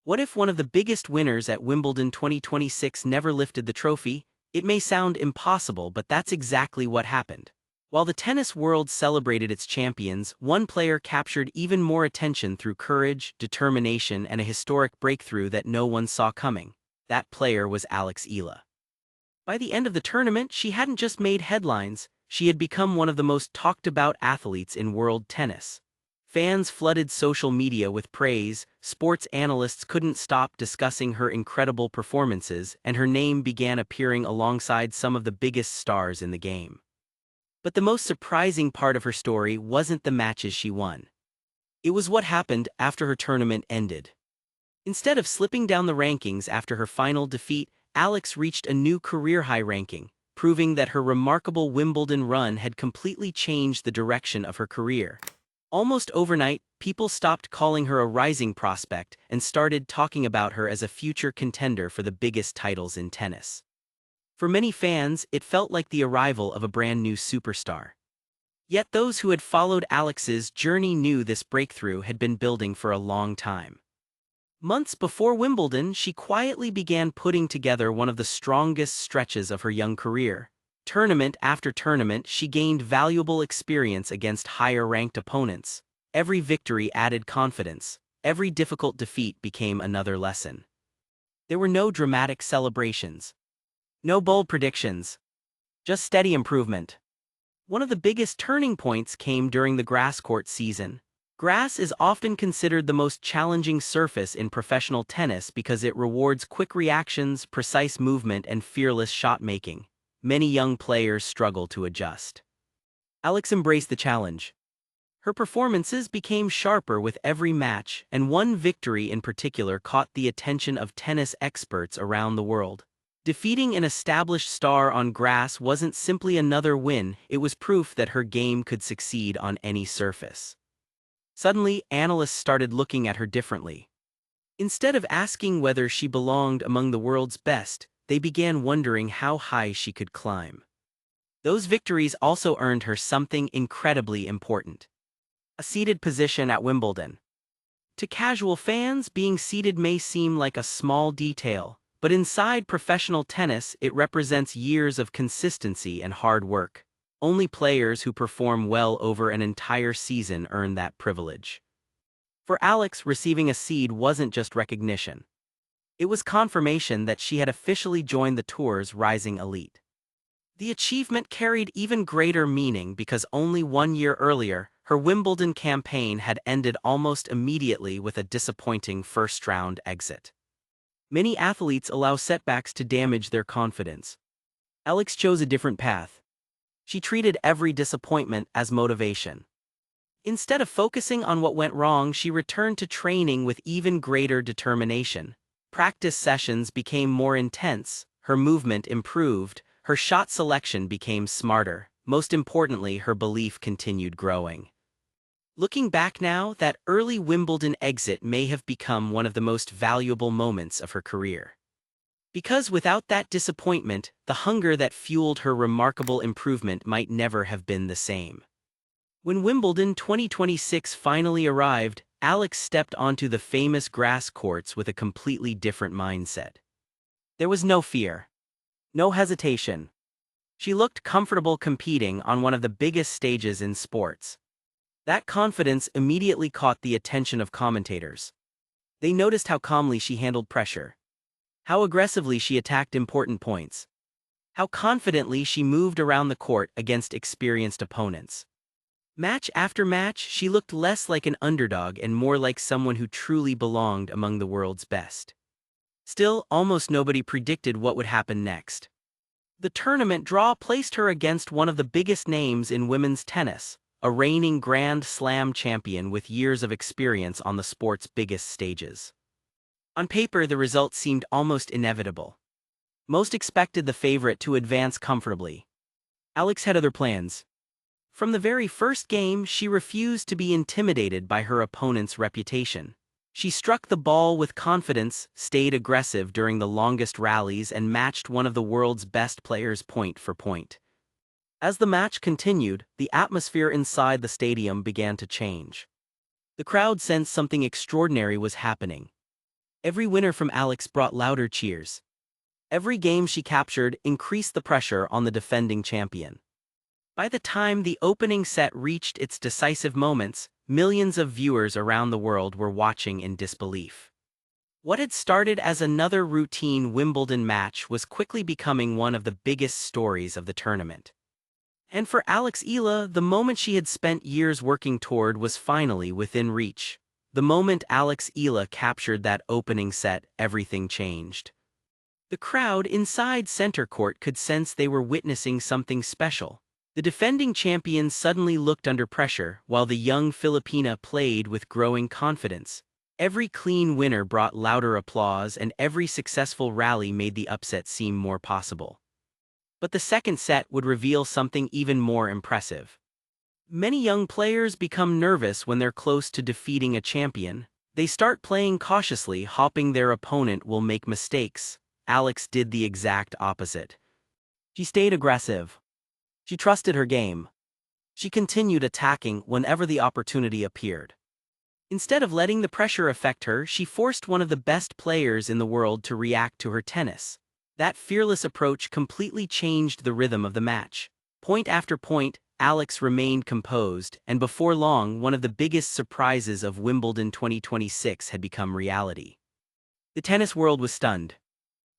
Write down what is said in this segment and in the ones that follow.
What if one of the biggest winners at Wimbledon 2026 never lifted the trophy? It may sound impossible, but that's exactly what happened. While the tennis world celebrated its champions, one player captured even more attention through courage, determination, and a historic breakthrough that no one saw coming. That player was Alex Eala. By the end of the tournament, she hadn't just made headlines, she had become one of the most talked-about athletes in world tennis. Fans flooded social media with praise, sports analysts couldn't stop discussing her incredible performances, and her name began appearing alongside some of the biggest stars in the game. But the most surprising part of her story wasn't the matches she won. It was what happened after her tournament ended. Instead of slipping down the rankings after her final defeat, Alex reached a new career-high ranking, proving that her remarkable Wimbledon run had completely changed the direction of her career. Almost overnight, people stopped calling her a rising prospect and started talking about her as a future contender for the biggest titles in tennis. For many fans, it felt like the arrival of a brand new superstar. Yet those who had followed Alex's journey knew this breakthrough had been building for a long time. Months before Wimbledon, she quietly began putting together one of the strongest stretches of her young career. Tournament after tournament, she gained valuable experience against higher-ranked opponents. Every victory added confidence. Every difficult defeat became another lesson. There were no dramatic celebrations. No bold predictions. Just steady improvement. One of the biggest turning points came during the grass court season. Grass is often considered the most challenging surface in professional tennis because it rewards quick reactions, precise movement, and fearless shot-making. Many young players struggle to adjust. Alex embraced the challenge. Her performances became sharper with every match, and one victory in particular caught the attention of tennis experts around the world. Defeating an established star on grass wasn't simply another win, it was proof that her game could succeed on any surface. Suddenly, analysts started looking at her differently. Instead of asking whether she belonged among the world's best, they began wondering how high she could climb. Those victories also earned her something incredibly important: a seeded position at Wimbledon. To casual fans, being seeded may seem like a small detail, but inside professional tennis, it represents years of consistency and hard work. Only players who perform well over an entire season earn that privilege. For Alex, receiving a seed wasn't just recognition. It was confirmation that she had officially joined the tour's rising elite. The achievement carried even greater meaning because only 1 year earlier, her Wimbledon campaign had ended almost immediately with a disappointing first-round exit. Many athletes allow setbacks to damage their confidence. Alex chose a different path. She treated every disappointment as motivation. Instead of focusing on what went wrong, she returned to training with even greater determination. Practice sessions became more intense, her movement improved, her shot selection became smarter. Most importantly, her belief continued growing. Looking back now, that early Wimbledon exit may have become one of the most valuable moments of her career. Because without that disappointment, the hunger that fueled her remarkable improvement might never have been the same. When Wimbledon 2026 finally arrived, Alex stepped onto the famous grass courts with a completely different mindset. There was no fear. No hesitation. She looked comfortable competing on one of the biggest stages in sports. That confidence immediately caught the attention of commentators. They noticed how calmly she handled pressure, how aggressively she attacked important points, how confidently she moved around the court against experienced opponents. Match after match, she looked less like an underdog and more like someone who truly belonged among the world's best. Still, almost nobody predicted what would happen next. The tournament draw placed her against one of the biggest names in women's tennis, a reigning Grand Slam champion with years of experience on the sport's biggest stages. On paper, the result seemed almost inevitable. Most expected the favorite to advance comfortably. Alex had other plans. From the very first game, she refused to be intimidated by her opponent's reputation. She struck the ball with confidence, stayed aggressive during the longest rallies, and matched one of the world's best players point for point. As the match continued, the atmosphere inside the stadium began to change. The crowd sensed something extraordinary was happening. Every winner from Alex brought louder cheers. Every game she captured increased the pressure on the defending champion. By the time the opening set reached its decisive moments, millions of viewers around the world were watching in disbelief. What had started as another routine Wimbledon match was quickly becoming one of the biggest stories of the tournament. And for Alex Eala, the moment she had spent years working toward was finally within reach. The moment Alex Eala captured that opening set, everything changed. The crowd inside center court could sense they were witnessing something special. The defending champion suddenly looked under pressure, while the young Filipina played with growing confidence. Every clean winner brought louder applause, and every successful rally made the upset seem more possible. But the second set would reveal something even more impressive. Many young players become nervous when they're close to defeating a champion. They start playing cautiously, hoping their opponent will make mistakes. Alex did the exact opposite. She stayed aggressive. She trusted her game. She continued attacking whenever the opportunity appeared. Instead of letting the pressure affect her, she forced one of the best players in the world to react to her tennis. That fearless approach completely changed the rhythm of the match. Point after point, Alex remained composed, and before long, one of the biggest surprises of Wimbledon 2026 had become reality. The tennis world was stunned.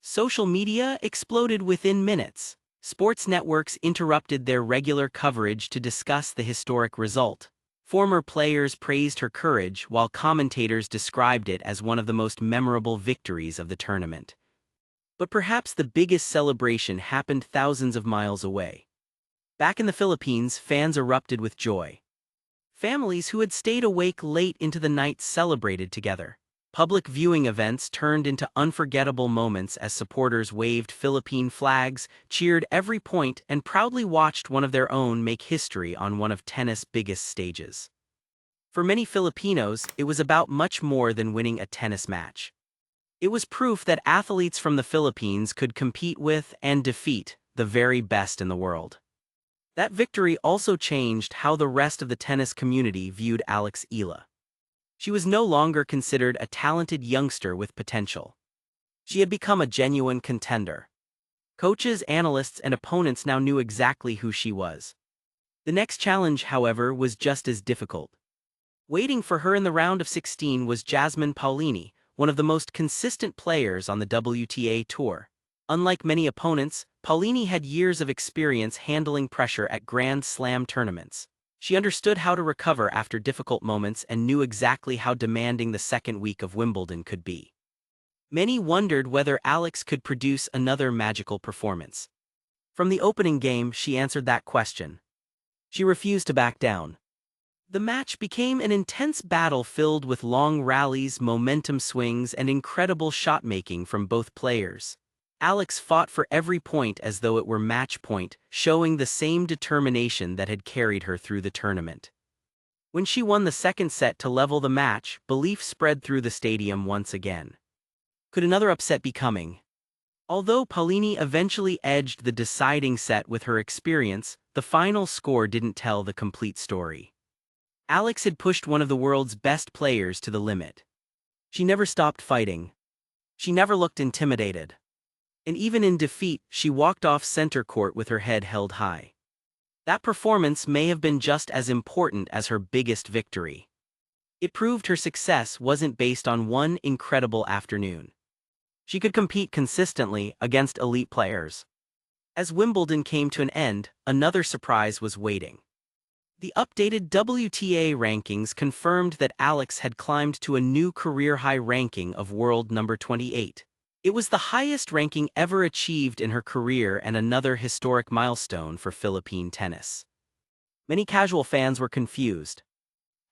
Social media exploded within minutes. Sports networks interrupted their regular coverage to discuss the historic result. Former players praised her courage, while commentators described it as one of the most memorable victories of the tournament. But perhaps the biggest celebration happened thousands of miles away. Back in the Philippines, fans erupted with joy. Families who had stayed awake late into the night celebrated together. Public viewing events turned into unforgettable moments as supporters waved Philippine flags, cheered every point, and proudly watched one of their own make history on one of tennis' biggest stages. For many Filipinos, it was about much more than winning a tennis match. It was proof that athletes from the Philippines could compete with and defeat the very best in the world. That victory also changed how the rest of the tennis community viewed Alex Eala. She was no longer considered a talented youngster with potential. She had become a genuine contender. Coaches, analysts, and opponents now knew exactly who she was. The next challenge, however, was just as difficult. Waiting for her in the round of 16 was Jasmine Paolini, one of the most consistent players on the WTA Tour. Unlike many opponents, Paolini had years of experience handling pressure at Grand Slam tournaments. She understood how to recover after difficult moments and knew exactly how demanding the second week of Wimbledon could be. Many wondered whether Alex could produce another magical performance. From the opening game, she answered that question. She refused to back down. The match became an intense battle filled with long rallies, momentum swings, and incredible shot-making from both players. Alex fought for every point as though it were match point, showing the same determination that had carried her through the tournament. When she won the second set to level the match, belief spread through the stadium once again. Could another upset be coming? Although Paolini eventually edged the deciding set with her experience, the final score didn't tell the complete story. Alex had pushed one of the world's best players to the limit. She never stopped fighting. She never looked intimidated. And even in defeat, she walked off center court with her head held high. That performance may have been just as important as her biggest victory. It proved her success wasn't based on one incredible afternoon. She could compete consistently against elite players. As Wimbledon came to an end, another surprise was waiting. The updated WTA rankings confirmed that Alex had climbed to a new career-high ranking of world number 28. It was the highest ranking ever achieved in her career and another historic milestone for Philippine tennis. Many casual fans were confused.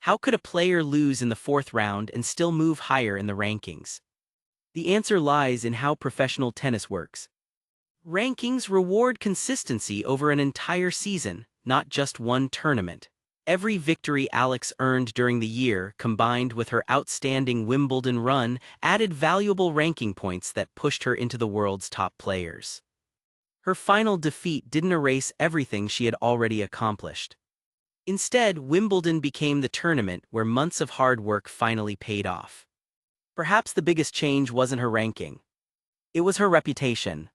How could a player lose in the fourth round and still move higher in the rankings? The answer lies in how professional tennis works. Rankings reward consistency over an entire season, not just one tournament. Every victory Alex earned during the year, combined with her outstanding Wimbledon run, added valuable ranking points that pushed her into the world's top players. Her final defeat didn't erase everything she had already accomplished. Instead, Wimbledon became the tournament where months of hard work finally paid off. Perhaps the biggest change wasn't her ranking. It was her reputation.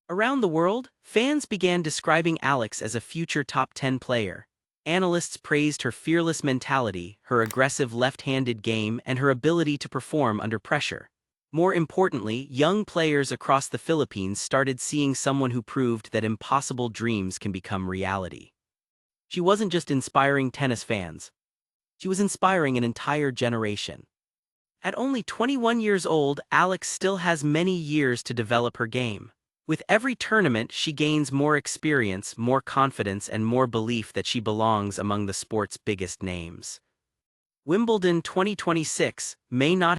Around the world, fans began describing Alex as a future top 10 player. Analysts praised her fearless mentality, her aggressive left-handed game, and her ability to perform under pressure. More importantly, young players across the Philippines started seeing someone who proved that impossible dreams can become reality. She wasn't just inspiring tennis fans. She was inspiring an entire generation. At only 21 years old, Alex still has many years to develop her game. With every tournament, she gains more experience, more confidence, and more belief that she belongs among the sport's biggest names. Wimbledon 2026 may not